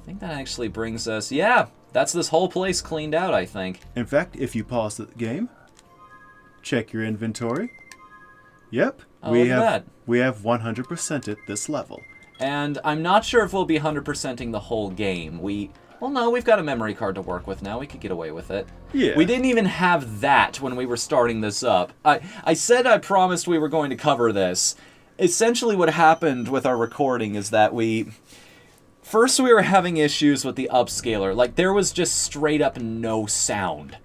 I think that actually brings us... Yeah, that's this whole place cleaned out, I think. In fact, if you pause the game, check your inventory. Yep, Oh, look at that. we have 100%ed this level. And I'm not sure if we'll be 100%ing the whole game. Well, no, we've got a memory card to work with now. We could get away with it. Yeah. We didn't even have that when we were starting this up. I said I promised we were going to cover this. Essentially what happened with our recording is that First we were having issues with the upscaler. Like, there was just straight up no sound.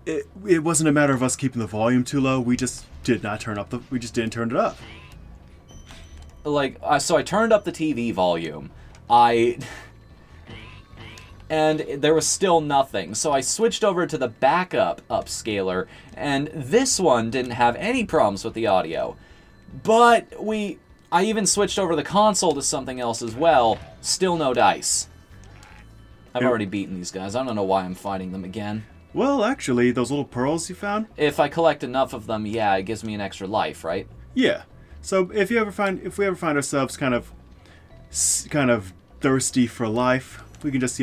It wasn't a matter of us keeping the volume too low. We just did not turn up we just didn't turn it up. Like, so I turned up the TV volume. And there was still nothing. So I switched over to the backup upscaler, and this one didn't have any problems with the audio. But I even switched over the console to something else as well. Still no dice. I've already beaten these guys. I don't know why I'm fighting them again. Well, actually, those little pearls you found? If I collect enough of them, yeah, it gives me an extra life, right? Yeah. So if we ever find ourselves kind of thirsty for life, we can just,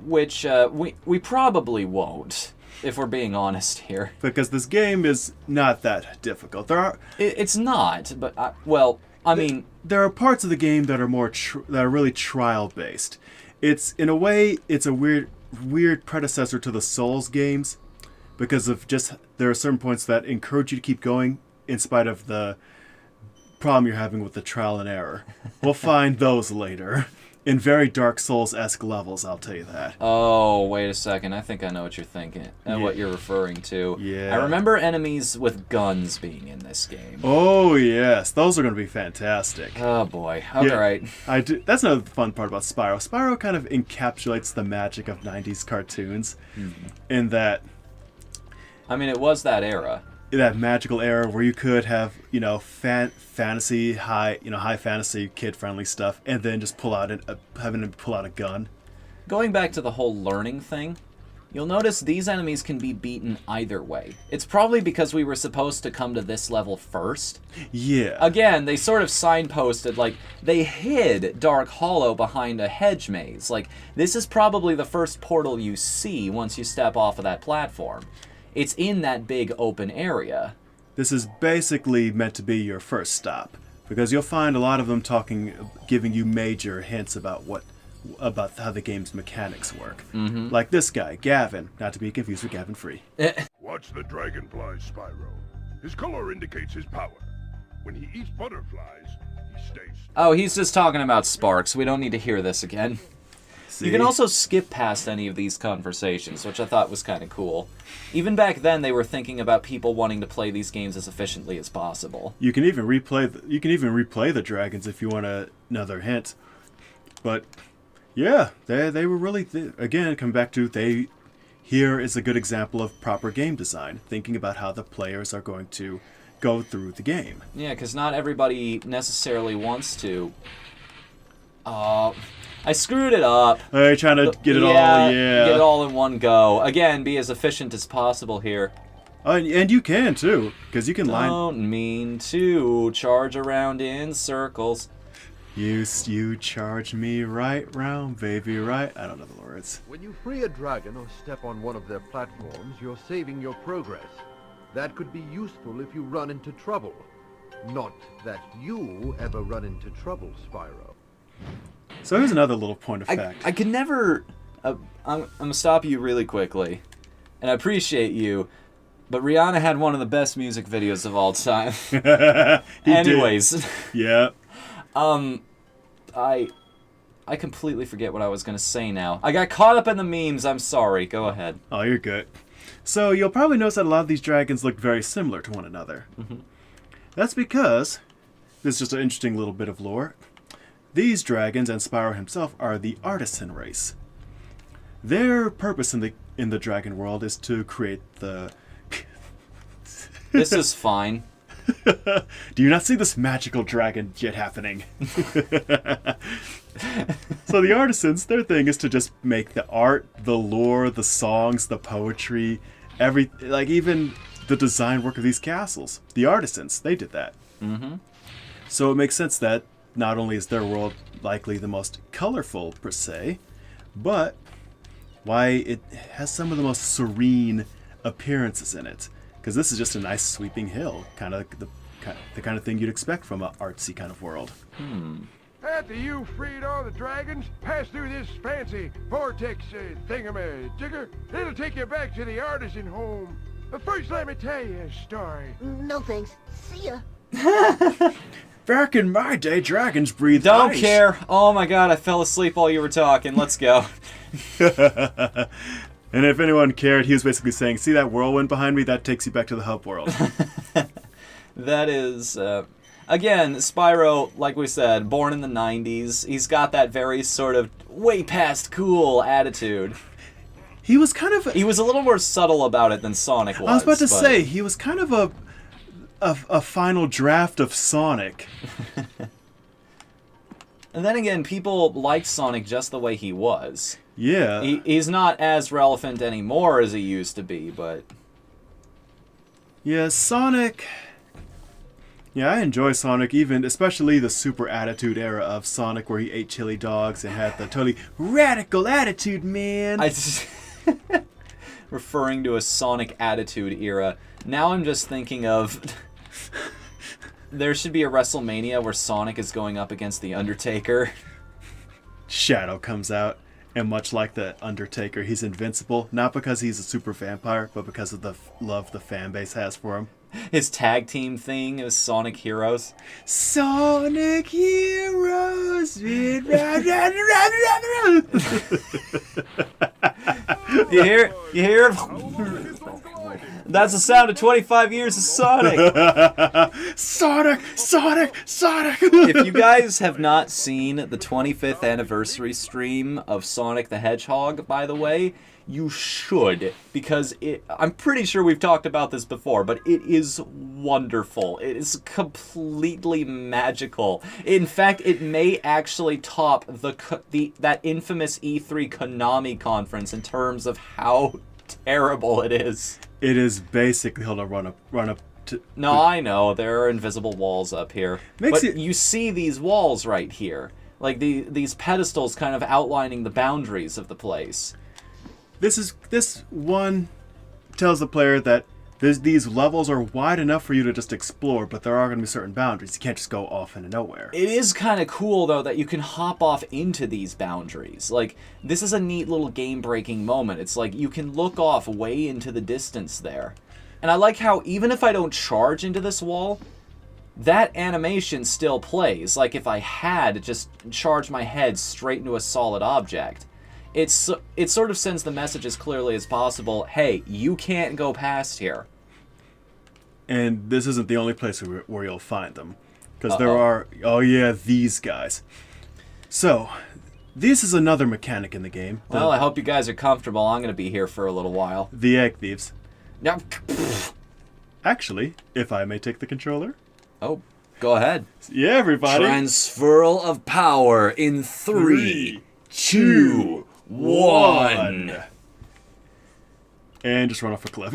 Which we probably won't, if we're being honest here. Because this game is not that difficult. It's not, but I mean, there are parts of the game that are that are really trial based. It's in a way it's a weird predecessor to the Souls games, because of just there are certain points that encourage you to keep going in spite of the problem you're having with the trial and error. We'll find those later. In very Dark Souls-esque levels, I'll tell you that. Oh, wait a second. I think I know what you're thinking. Yeah. What you're referring to. Yeah. I remember enemies with guns being in this game. Oh, yes. Those are going to be fantastic. Oh, boy. All right. That's another fun part about Spyro. Spyro kind of encapsulates the magic of 90s cartoons in that... I mean, it was that era. That magical era where you could have, fantasy, high fantasy, kid-friendly stuff, and then just having to pull out a gun. Going back to the whole learning thing, you'll notice these enemies can be beaten either way. It's probably because we were supposed to come to this level first. Yeah. Again, they sort of signposted, they hid Dark Hollow behind a hedge maze. This is probably the first portal you see once you step off of that platform. It's in that big open area. This is basically meant to be your first stop, because you'll find a lot of them giving you major hints about how the game's mechanics work. Mm-hmm. Like this guy, Gavin, not to be confused with Gavin Free. Watch the dragonfly, Spyro. His color indicates his power. When he eats butterflies, he stays... Oh, he's just talking about sparks. We don't need to hear this again. See? You can also skip past any of these conversations, which I thought was kind of cool. Even back then, they were thinking about people wanting to play these games as efficiently as possible. You can even replay the dragons if you want another hint. But yeah, they were really again come back to here is a good example of proper game design, thinking about how the players are going to go through the game. Yeah, because not everybody necessarily wants to. I screwed it up. Are you trying to get it all? Yeah. Get it all in one go. Again, be as efficient as possible here. And you can, too, because you can line... Don't mean to charge around in circles. You charge me right round, baby, right? I don't know the words. When you free a dragon or step on one of their platforms, you're saving your progress. That could be useful if you run into trouble. Not that you ever run into trouble, Spyro. So here's another little point of fact. I could never... I'm going to stop you really quickly. And I appreciate you. But Rihanna had one of the best music videos of all time. Anyways. Did. Yeah. I completely forget what I was going to say now. I got caught up in the memes. I'm sorry. Go ahead. Oh, you're good. So you'll probably notice that a lot of these dragons look very similar to one another. Mm-hmm. That's because... This is just an interesting little bit of lore. These dragons and Spyro himself are the artisan race. Their purpose in the dragon world is to create the... This is fine. Do you not see this magical dragon yet happening? So the artisans, their thing is to just make the art, the lore, the songs, the poetry, even the design work of these castles. The artisans, they did that. Mm-hmm. So it makes sense that not only is their world likely the most colorful per se, but why it has some of the most serene appearances in it. Because this is just a nice sweeping hill, kind of the kind of thing you'd expect from an artsy kind of world. After you freed all the dragons, pass through this fancy vortex thingamajigger. It'll take you back to the artisan home. But first, let me tell you a story. No thanks. See ya. Back in my day, dragons breathed Don't ice. care. Oh my god, I fell asleep while you were talking. Let's go. And if anyone cared, he was basically saying, see that whirlwind behind me? That takes you back to the hub world. That is, again, Spyro, like we said, born in the 90s. He's got that very sort of way past cool attitude. He was kind of... He was a little more subtle about it than Sonic was. I was about to but- say, he was kind of a final draft of Sonic. And then again, people liked Sonic just the way he was. Yeah. He's not as relevant anymore as he used to be, but... Yeah, Sonic... Yeah, I enjoy Sonic, especially the super attitude era of Sonic, where he ate chili dogs and had the totally radical attitude, man. I just... Referring to a Sonic attitude era. Now I'm just thinking of... There should be a WrestleMania where Sonic is going up against The Undertaker. Shadow comes out, and much like the Undertaker, he's invincible, not because he's a super vampire, but because of the love the fan base has for him. His tag team thing is Sonic Heroes. Sonic Heroes! You hear? You hear? That's the sound of 25 years of Sonic. Sonic! Sonic! Sonic! If you guys have not seen the 25th anniversary stream of Sonic the Hedgehog, by the way, you should, because I'm pretty sure we've talked about this before, but it is wonderful. It is completely magical. In fact, it may actually top that infamous E3 Konami conference in terms of how terrible it is. It is basically... Hold on, run up to... No, I know. There are invisible walls up here. Makes But it- you see these walls right here. Like these pedestals kind of outlining the boundaries of the place. This one tells the player that these levels are wide enough for you to just explore, but there are going to be certain boundaries. You can't just go off into nowhere. It is kind of cool, though, that you can hop off into these boundaries. Like, this is a neat little game-breaking moment. It's like you can look off way into the distance there. And I like how, even if I don't charge into this wall, that animation still plays. Like if I had just charged my head straight into a solid object. It sort of sends the message as clearly as possible, hey, you can't go past here. And this isn't the only place where you'll find them. Because there are... Oh yeah, these guys. So, this is another mechanic in the game. Well, I hope you guys are comfortable. I'm going to be here for a little while. The egg thieves. Now, Actually, if I may take the controller. oh, go ahead. Yeah, everybody. Transferal of power in 3, 2, 1. And just run off a cliff.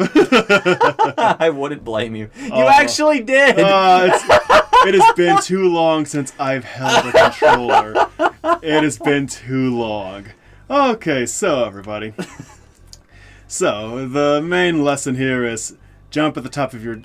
I wouldn't blame you. You actually did. It has been too long since I've held a controller. It has been too long. Okay, so everybody. So, the main lesson here is jump at the top of your...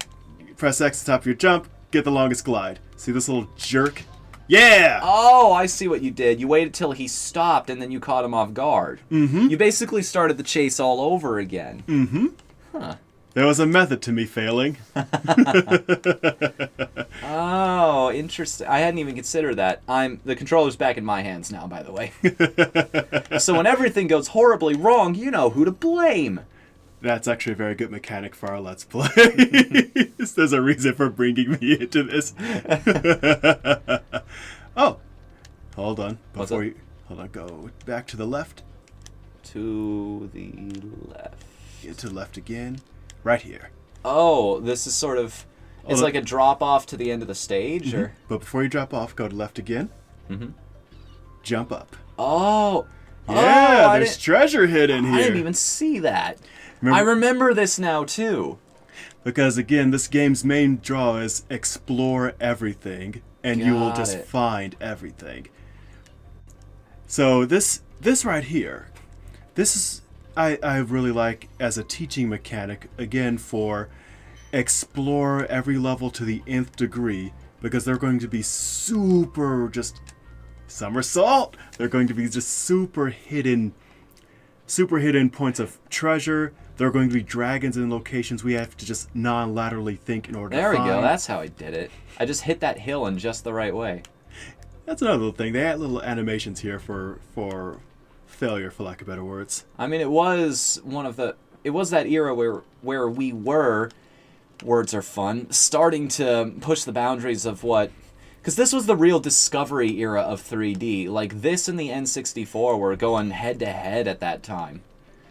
Press X at the top of your jump, get the longest glide. See this little jerk? Yeah! Oh, I see what you did. You waited till he stopped and then you caught him off guard. Mm-hmm. You basically started the chase all over again. Mm-hmm. Huh. There was a method to me failing. Oh, interesting. I hadn't even considered that. The controller's back in my hands now, by the way. So when everything goes horribly wrong, you know who to blame. That's actually a very good mechanic for our Let's Play. There's a reason for bringing me into this. Oh, hold on. What's Before up? you... Hold on, go back to the left. To the left. Get to the left again. Right here. Oh, this is sort of... It's Oh, like a drop-off to the end of the stage, or... But before you drop off, go to left again. Mm-hmm. Jump up. Oh! Yeah, Oh, there's treasure hidden here. I didn't even see that. Remember- I remember this now, too. Because, again, this game's main draw is explore everything and you will Got just it. find everything. So this right here, this is I really like as a teaching mechanic, again, for explore every level to the nth degree, because they're going to be super just somersault. They're going to be just super hidden points of treasure. There are going to be dragons in locations we have to just non-laterally think in order There to we find. go. That's how I did it. I just hit that hill in just the right way. That's another little thing. They add little animations here for failure, for lack of better words. I mean, it was that era where we were, words are fun, starting to push the boundaries of what, because this was the real discovery era of 3D. Like, this and the N64 were going head to head at that time.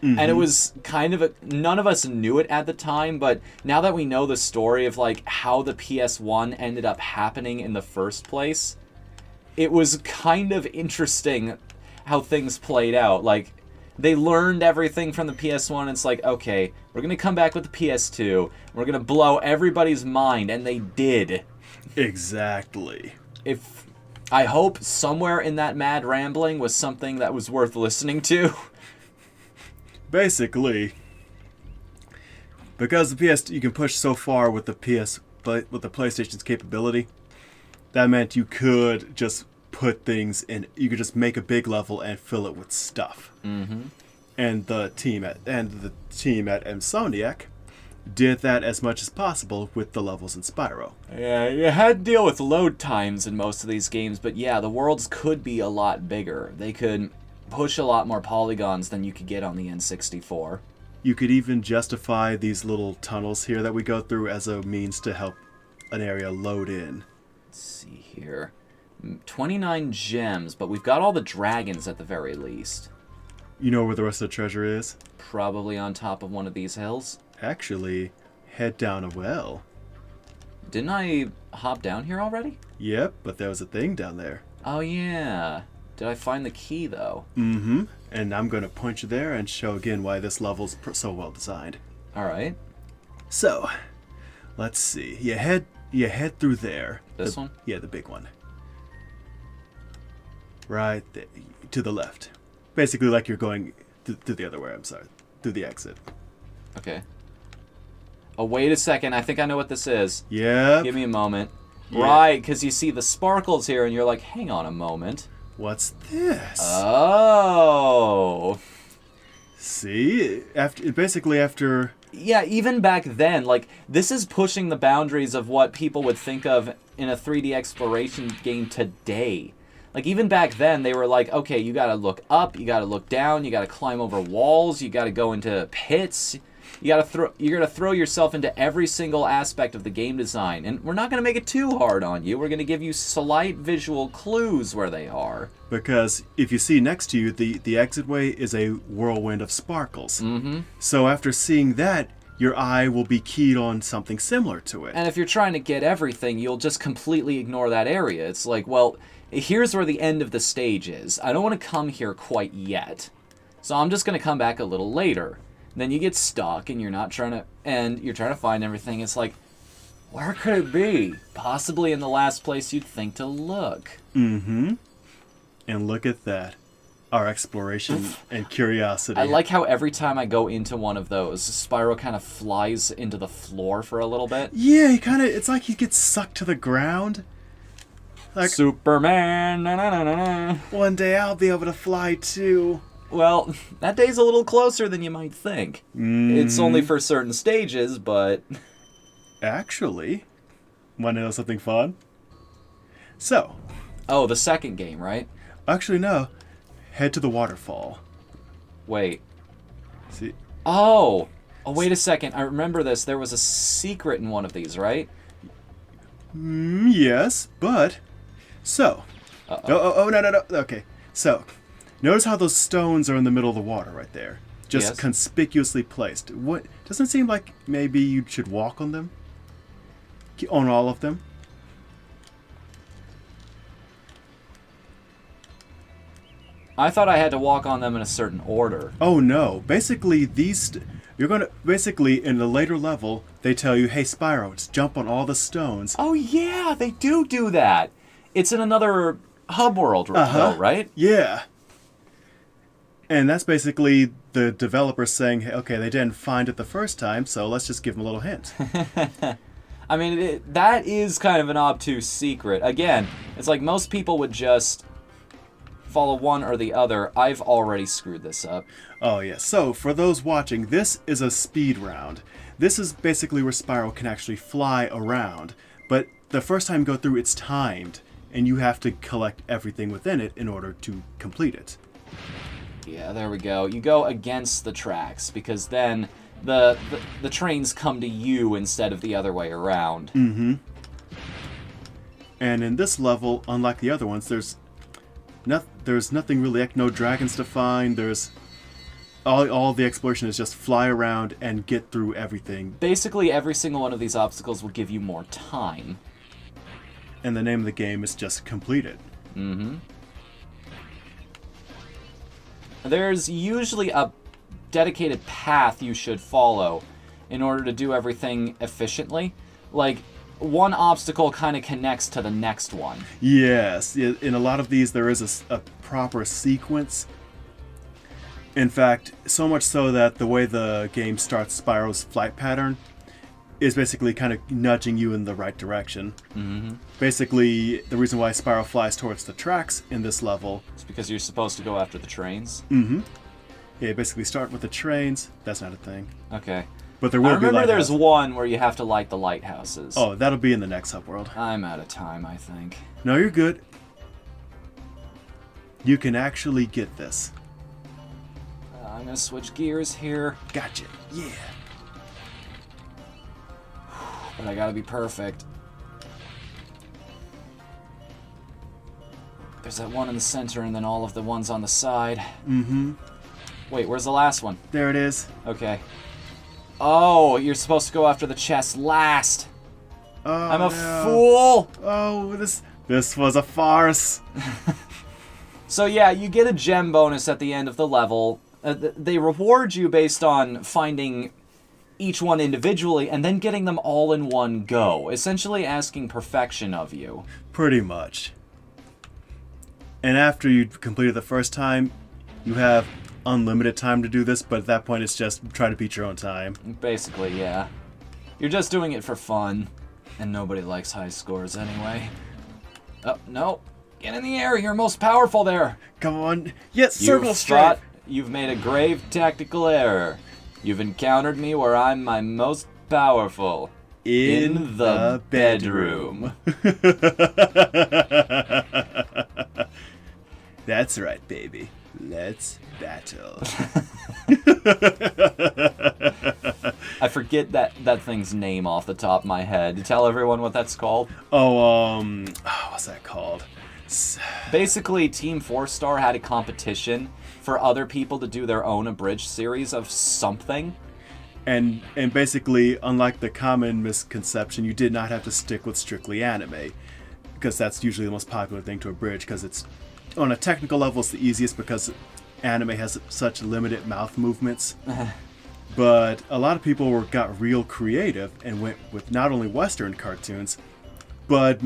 And it was kind of none of us knew it at the time, but now that we know the story of like how the PS1 ended up happening in the first place, it was kind of interesting how things played out. Like, they learned everything from the PS1, and it's like, okay, we're going to come back with the PS2, we're going to blow everybody's mind, and they did. Exactly. I hope somewhere in that mad rambling was something that was worth listening to. Basically, because the PS, you can push so far with the PlayStation's capability, that meant you could just put things in. You could just make a big level and fill it with stuff. Mm-hmm. And the team at Insomniac did that as much as possible with the levels in Spyro. Yeah, you had to deal with load times in most of these games, but yeah, the worlds could be a lot bigger. They could push a lot more polygons than you could get on the N64. You could even justify these little tunnels here that we go through as a means to help an area load in. Let's see here. 29 gems, but we've got all the dragons at the very least. You know where the rest of the treasure is? Probably on top of one of these hills. Actually, head down a well. Didn't I hop down here already? Yep, but there was a thing down there. Oh yeah. Did I find the key though? Mm-hmm. And I'm going to point you there and show again why this level's so well designed. Alright. So, let's see. You head through there. This one? Yeah, the big one. Right there, to the left. Basically like you're going through the other way, I'm sorry. Through the exit. Okay. Oh, wait a second. I think I know what this is. Yep. Give me a moment. Yeah. Right, because you see the sparkles here and you're like, hang on a moment. What's this? Oh. See? After Yeah, even back then, like, this is pushing the boundaries of what people would think of in a 3D exploration game today. Like, even back then, they were like, okay, you gotta look up, you gotta look down, you gotta climb over walls, you gotta go into pits, you're gonna throw yourself into every single aspect of the game design. And we're not gonna make it too hard on you, we're gonna give you slight visual clues where they are. Because if you see next to you, the exitway is a whirlwind of sparkles. Mm-hmm. So after seeing that, your eye will be keyed on something similar to it. And if you're trying to get everything, you'll just completely ignore that area. It's like, well, here's where the end of the stage is. I don't want to come here quite yet. So I'm just going to come back a little later. Then you get stuck and you're trying to find everything. It's like, where could it be? Possibly in the last place you'd think to look. Mm-hmm. And look at that. Our exploration and curiosity. I like how every time I go into one of those, Spyro kind of flies into the floor for a little bit. Yeah, it's like he gets sucked to the ground. Like, Superman, na na na na na. one day I'll be able to fly too. Well, that day's a little closer than you might think. It's only for certain stages, but... Actually, want to know something fun? So. Oh, the second game, right? Actually, no. Head to the waterfall. Wait. See? Oh, wait a second. I remember this. There was a secret in one of these, right? Yes, but... So. No. Okay. So, notice how those stones are in the middle of the water right there. Just Yes. conspicuously placed. What? Doesn't it seem like maybe you should walk on them? On all of them? I thought I had to walk on them in a certain order. Oh no. Basically, you're gonna... Basically, in the later level, they tell you, hey, Spyro, just jump on all the stones. Oh, yeah, they do that. it's in another hub world, though, right? Yeah. And that's basically the developers saying, hey, okay, they didn't find it the first time, so let's just give them a little hint. I mean, that is kind of an obtuse secret. Again, it's like most people would just follow one or the other. I've already screwed this up. Oh, yeah. So, for those watching, this is a speed round. This is basically where Spyro can actually fly around. But the first time you go through, it's timed, and you have to collect everything within it in order to complete it. Yeah, there we go. You go against the tracks, because then the trains come to you instead of the other way around. Mm-hmm. And in this level, unlike the other ones, there's nothing really, no dragons to find. There's all the exploration is just fly around and get through everything. Basically, every single one of these obstacles will give you more time. And the name of the game is just complete it. Mm-hmm. There's usually a dedicated path you should follow in order to do everything efficiently. Like, one obstacle kind of connects to the next one. Yes, in a lot of these there is a proper sequence. In fact, so much so that the way the game starts Spyro's flight pattern is basically kind of nudging you in the right direction. Mm-hmm. Basically, the reason why Spyro flies towards the tracks in this level... It's because you're supposed to go after the trains? Mm-hmm. Yeah, basically start with the trains. That's not a thing. Okay. But there will be remember lighthouses. there's one where you have to light the lighthouses. Oh, that'll be in the next subworld. I'm out of time, I think. No, you're good. You can actually get this. I'm gonna switch gears here. Gotcha. Yeah. But I gotta be perfect. There's that one in the center and then all of the ones on the side. Mm-hmm. Wait, where's the last one? There it is. Okay. Oh, you're supposed to go after the chest last. Oh, I'm a no. fool! Oh, this was a farce. So yeah, you get a gem bonus at the end of the level. They reward you based on finding each one individually and then getting them all in one go, essentially asking perfection of you. Pretty much. And after you complete it the first time, you have unlimited time to do this, but at that point it's just try to beat your own time. Basically, yeah. You're just doing it for fun, and nobody likes high scores anyway. Oh, no. Get in the air, you're most powerful there. Come on. Yes, circle strike. You've made a grave tactical error. You've encountered me where I'm my most powerful. In the bedroom. That's right, baby. Let's battle. I forget that thing's name off the top of my head. Tell everyone what that's called. What's that called? Basically, Team 4-Star had a competition for other people to do their own abridged series of something. And basically, unlike the common misconception, you did not have to stick with strictly anime, because that's usually the most popular thing to abridge, because it's, on a technical level, it's the easiest because anime has such limited mouth movements. But a lot of people got real creative and went with not only Western cartoons, but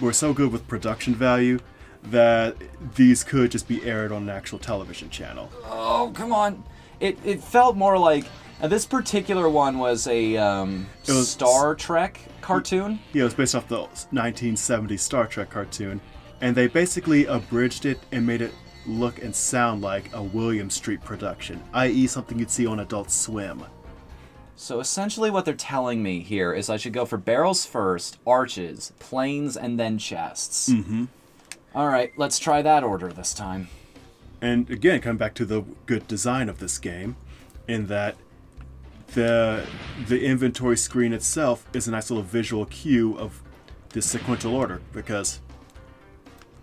were so good with production value that these could just be aired on an actual television channel. Oh, come on. It felt more like... this particular one was a Star Trek cartoon. Yeah, it was based off the 1970s Star Trek cartoon. And they basically abridged it and made it look and sound like a William Street production, i.e. something you'd see on Adult Swim. So essentially what they're telling me here is I should go for barrels first, arches, planes, and then chests. Mm-hmm. Alright, let's try that order this time. And again, coming back to the good design of this game, in that the inventory screen itself is a nice little visual cue of this sequential order, because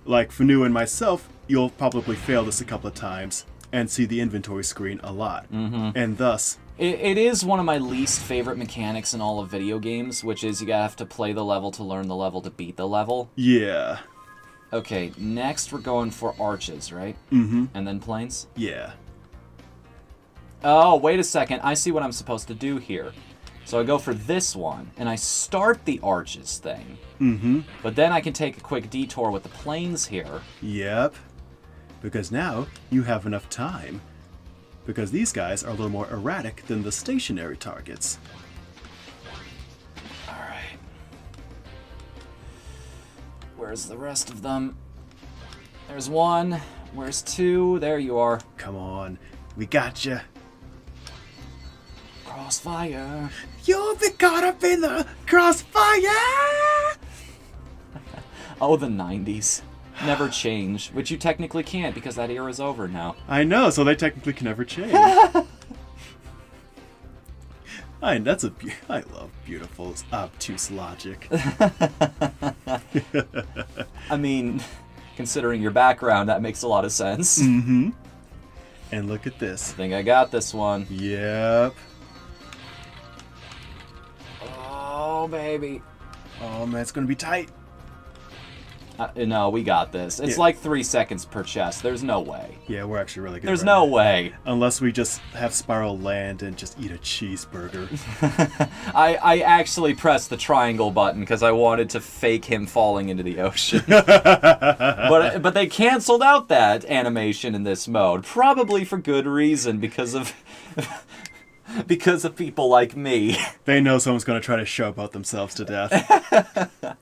like Fnu and myself, you'll probably fail this a couple of times and see the inventory screen a lot. Mm-hmm. And thus... It is one of my least favorite mechanics in all of video games, which is you have to play the level to learn the level to beat the level. Yeah. Okay, next we're going for arches, right? Mm-hmm. And then planes? Yeah. Oh, wait a second. I see what I'm supposed to do here. So I go for this one, and I start the arches thing. Mm-hmm. But then I can take a quick detour with the planes here. Yep. Because now you have enough time. Because these guys are a little more erratic than the stationary targets. Alright. Where's the rest of them? There's one. Where's two? There you are. Come on. We gotcha. Crossfire. You'll be caught up in the crossfire! Oh, the 90s. Never change, which you technically can't because that era's over now. I know, so they technically can never change. I love beautiful, obtuse logic. I mean, considering your background, that makes a lot of sense. Mm-hmm. And look at this. I think I got this one. Yep. Oh, baby. Oh man, it's gonna be tight. No, we got this. It's Yeah. like 3 seconds per chest. There's no way. Yeah, we're actually really good. There's right no now. way. Unless we just have Spyro land and just eat a cheeseburger. I actually pressed the triangle button because I wanted to fake him falling into the ocean. but they canceled out that animation in this mode, probably for good reason, because of people like me. They know someone's gonna try to showboat themselves to death.